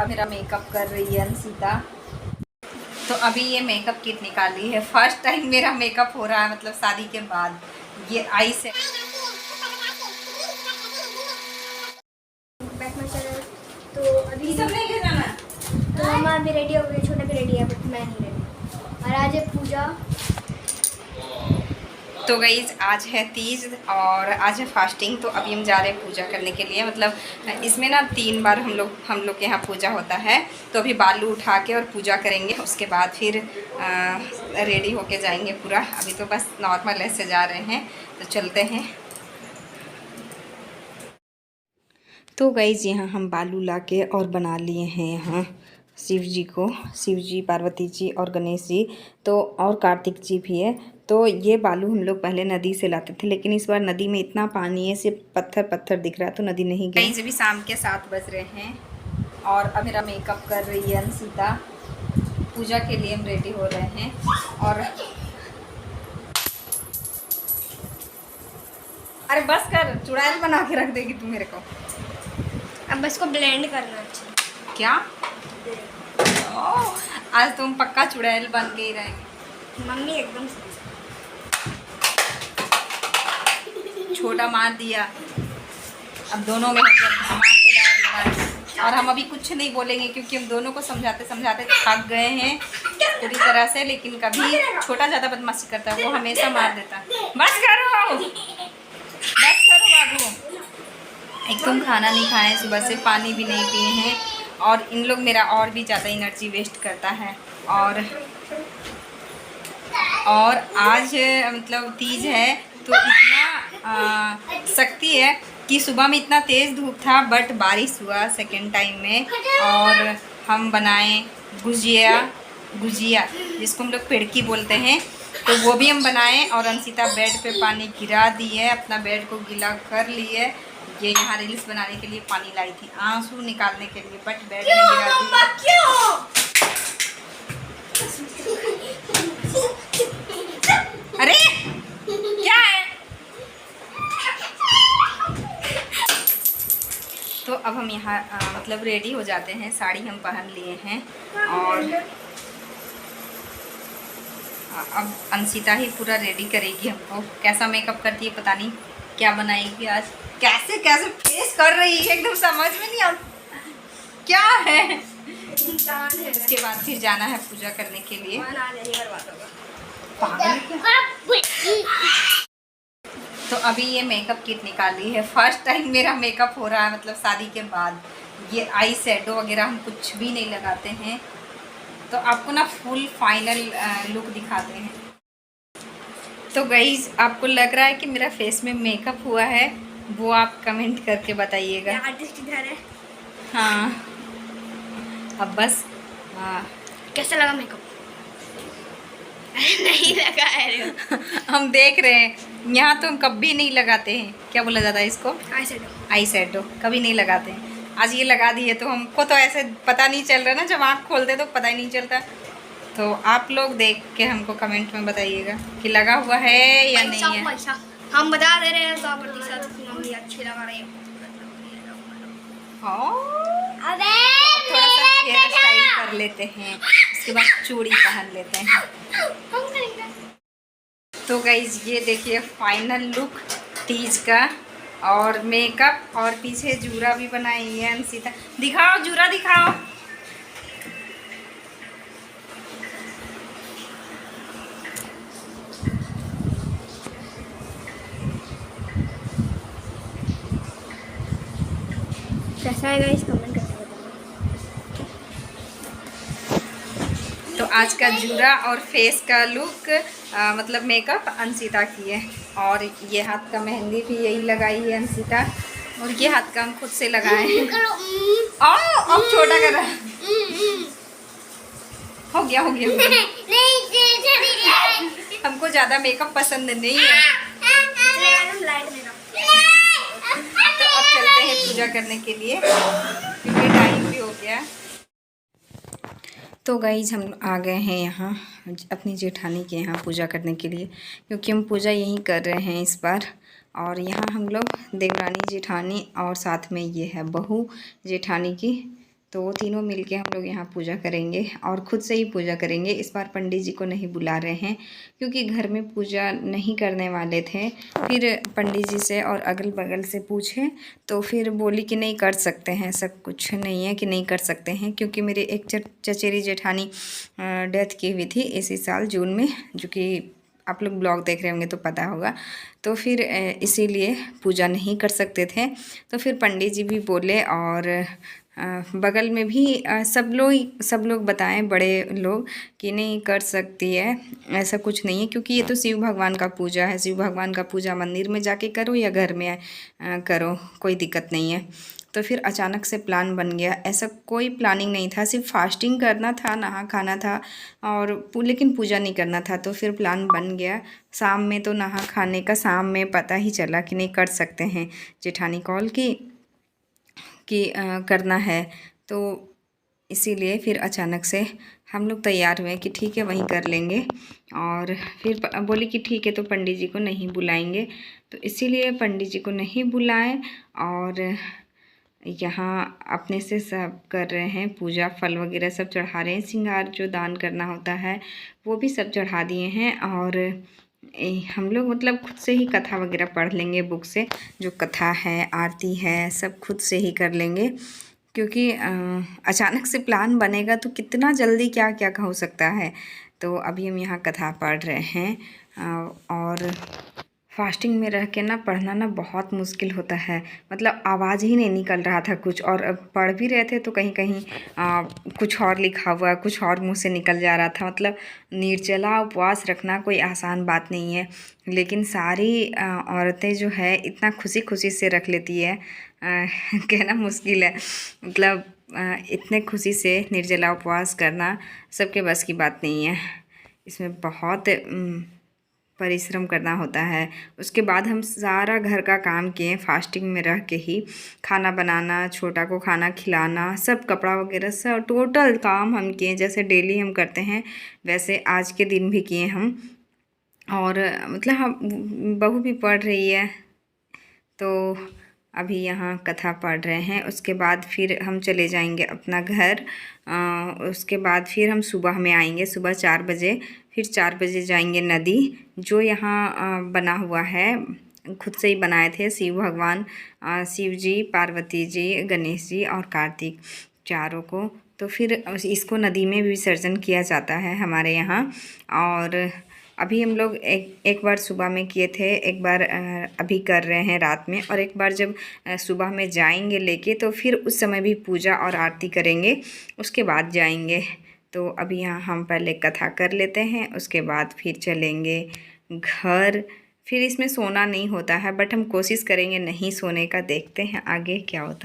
अब मेरा मेकअप कर रही है अंशिता। तो अभी ये मेकअप किट निकाली है, फर्स्ट टाइम मेरा मेकअप हो रहा है, मतलब शादी के बाद। ये आई से तो अभी सब नहीं ले जाना। तो मम्मा भी रेडी हो गई, छोटा भी रेडी है, बट मैं नहीं रेडी। और आज है पूजा। तो गाइस आज है तीज और आज है फास्टिंग। तो अभी हम जा रहे हैं पूजा करने के लिए। मतलब इसमें ना 3 बार हम लोग के यहाँ पूजा होता है। तो अभी बालू उठा के और पूजा करेंगे, उसके बाद फिर रेडी होके जाएंगे पूरा। अभी तो बस नॉर्मल ऐसे जा रहे हैं, तो चलते हैं। तो गाइस यहाँ हम बालू लाके और बना लिए हैं यहाँ शिव जी को, शिव जी, पार्वती जी और गणेश जी, तो और कार्तिक जी भी है। तो ये बालू हम लोग पहले नदी से लाते थे, लेकिन इस बार नदी में इतना पानी है, सिर्फ पत्थर पत्थर दिख रहा है, तो नदी नहीं गई। अभी शाम के 7 बज रहे हैं और अब मेरा मेकअप कर रही है अंशिता। पूजा के लिए हम रेडी हो रहे हैं। और अरे बस कर, चुड़ैल बना के रख देगी तू मेरे को। अब बस को ब्लेंड करना अच्छा। क्या आज तुम पक्का चुड़ैल बन के ही रहेंगे। मम्मी एकदम छोटा मार दिया। अब दोनों में धमाकेदार लड़ाई। और हम अभी कुछ नहीं बोलेंगे क्योंकि हम दोनों को समझाते समझाते थक गए हैं पूरी तरह से। लेकिन कभी छोटा ज़्यादा बदमाशी करता है, वो हमेशा मार देता है। बस करो, बस करो बाबू। एक तुम खाना नहीं खाए, सुबह से पानी भी नहीं पिए हैं, और इन लोग मेरा और भी ज़्यादा एनर्जी वेस्ट करता है। और आज मतलब तीज है, तो इतना शक्ति है कि सुबह में इतना तेज़ धूप था, बट बारिश हुआ सेकेंड टाइम में। और हम बनाए गुजिया जिसको हम लोग पिड़की बोलते हैं, तो वो भी हम बनाए। और अंशिता बेड पे पानी गिरा दी है, अपना बेड को गीला कर ली है। ये यहाँ रील्स बनाने के लिए पानी लाई थी, आंसू निकालने के लिए, बट बेड में गिरा दी। अरे क्या है? तो अब हम यहाँ मतलब रेडी हो जाते हैं, साड़ी हम पहन लिए हैं। और अब अंशिता ही पूरा रेडी करेगी हमको। कैसा मेकअप करती है पता नहीं, क्या बनाएगी आज, कैसे कैसे फेस कर रही है, एकदम समझ में नहीं आता क्या है। उसके बाद फिर जाना है पूजा करने के लिए। पागल क्या? तो अभी ये मेकअप किट निकाली है, फर्स्ट टाइम मेरा मेकअप हो रहा है, मतलब शादी के बाद। ये आई शेडो वगैरह हम कुछ भी नहीं लगाते हैं, तो आपको ना फुल फाइनल लुक दिखाते हैं। तो गाइस आपको लग रहा है कि मेरा फेस में मेकअप हुआ है, वो आप कमेंट करके बताइएगा। आर्टिस्ट इधर है। हाँ अब बस कैसा लगा मेकअप? नहीं लगा है। हम देख रहे हैं, यहाँ तो हम कभी नहीं लगाते हैं, क्या बोला जाता है इसको, आई शेडो कभी नहीं लगाते हैं। आज ये लगा दी है, तो हमको तो ऐसे पता नहीं चल रहा ना, जब आँख खोलते तो पता ही नहीं चलता। तो आप लोग देख के हमको कमेंट में बताइएगा कि लगा हुआ है या नहीं है। हम बता दे रहे हैं 100% मम्मी अच्छी लगा रही है। थोड़ा सा हेयर स्टाइल कर लेते हैं, उसके बाद चूड़ी पहन लेते हैं। तो गाइज ये देखिए फाइनल लुक तीज का, और मेकअप, और पीछे जूरा भी बनाई है अंशिता। दिखाओ जूरा दिखाओ। कैसा है गाइस, कमेंट करके बताना। तो आज का जूरा और फेस का लुक मतलब मेकअप अंशिता की है। और ये हाथ का मेहंदी भी यही लगाई है अंशिता, और ये हाथ का हम खुद से लगाए हैं। अब छोटा कर रहा है। हो गया हमको ज़्यादा मेकअप पसंद नहीं है। तो अब चलते हैं पूजा करने के लिए, क्योंकि टाइम भी हो गया। तो गाइज हम आ गए हैं यहाँ अपनी जेठानी के यहाँ पूजा करने के लिए, क्योंकि हम पूजा यहीं कर रहे हैं इस बार। और यहाँ हम लोग देवरानी जेठानी और साथ में ये है बहू जेठानी की, तो तीनों मिलके हम लोग यहाँ पूजा करेंगे और ख़ुद से ही पूजा करेंगे। इस बार पंडित जी को नहीं बुला रहे हैं क्योंकि घर में पूजा नहीं करने वाले थे। फिर पंडित जी से और अगल बगल से पूछे तो फिर बोली कि नहीं कर सकते हैं, सब कुछ नहीं है कि नहीं कर सकते हैं, क्योंकि मेरे एक चचेरी जेठानी डेथ की हुई थी इसी साल जून में, जो कि आप लोग ब्लॉग देख रहे होंगे तो पता होगा। तो फिर इसीलिए पूजा नहीं कर सकते थे। तो फिर पंडित जी भी बोले और बगल में भी सब लोग बताएं, बड़े लोग, कि नहीं कर सकती है, ऐसा कुछ नहीं है, क्योंकि ये तो शिव भगवान का पूजा है। शिव भगवान का पूजा मंदिर में जाके करो या घर में करो, कोई दिक्कत नहीं है। तो फिर अचानक से प्लान बन गया, ऐसा कोई प्लानिंग नहीं था, सिर्फ फास्टिंग करना था, नहा खाना था और लेकिन पूजा नहीं करना था। तो फिर प्लान बन गया शाम में, तो नहा खाने का शाम में पता ही चला कि नहीं कर सकते हैं। जेठानी कॉल की कि करना है, तो इसीलिए फिर अचानक से हम लोग तैयार हुए कि ठीक है वहीं कर लेंगे। और फिर बोली कि ठीक है तो पंडित जी को नहीं बुलाएंगे, तो इसीलिए पंडित जी को नहीं बुलाएं और यहाँ अपने से सब कर रहे हैं पूजा, फल वगैरह सब चढ़ा रहे हैं, श्रृंगार जो दान करना होता है वो भी सब चढ़ा दिए हैं। और हम लोग मतलब खुद से ही कथा वगैरह पढ़ लेंगे बुक से, जो कथा है, आरती है, सब खुद से ही कर लेंगे, क्योंकि अचानक से प्लान बनेगा तो कितना जल्दी क्या क्या हो सकता है। तो अभी हम यहाँ कथा पढ़ रहे हैं और फास्टिंग में रह के ना पढ़ना ना बहुत मुश्किल होता है, मतलब आवाज़ ही नहीं निकल रहा था कुछ, और अब पढ़ भी रहे थे तो कहीं कहीं कुछ और लिखा हुआ, कुछ और मुंह से निकल जा रहा था। मतलब निर्जला उपवास रखना कोई आसान बात नहीं है, लेकिन सारी औरतें जो है इतना खुशी खुशी से रख लेती है, कहना मुश्किल है। मतलब इतने खुशी से निर्जला उपवास करना सबके बस की बात नहीं है, इसमें बहुत परिश्रम करना होता है। उसके बाद हम सारा घर का काम किए फास्टिंग में रह के ही, खाना बनाना, छोटा को खाना खिलाना, सब कपड़ा वगैरह सब टोटल काम हम किए, जैसे डेली हम करते हैं वैसे आज के दिन भी किए हम। और मतलब हम बहू भी पढ़ रही है, तो अभी यहाँ कथा पढ़ रहे हैं। उसके बाद फिर हम चले जाएंगे अपना घर। उसके बाद फिर हम सुबह में आएंगे, सुबह 4 बजे, फिर 4 बजे जाएंगे नदी, जो यहाँ बना हुआ है, खुद से ही बनाए थे शिव भगवान, शिव जी, पार्वती जी, गणेश जी और कार्तिक, चारों को। तो फिर इसको नदी में विसर्जन किया जाता है हमारे यहाँ। और अभी हम लोग एक बार सुबह में किए थे, एक बार अभी कर रहे हैं रात में, और एक बार जब सुबह में जाएंगे लेके तो फिर उस समय भी पूजा और आरती करेंगे, उसके बाद जाएंगे। तो अभी यहाँ हम पहले कथा कर लेते हैं, उसके बाद फिर चलेंगे घर। फिर इसमें सोना नहीं होता है, बट हम कोशिश करेंगे नहीं सोने का, देखते हैं आगे क्या होता है।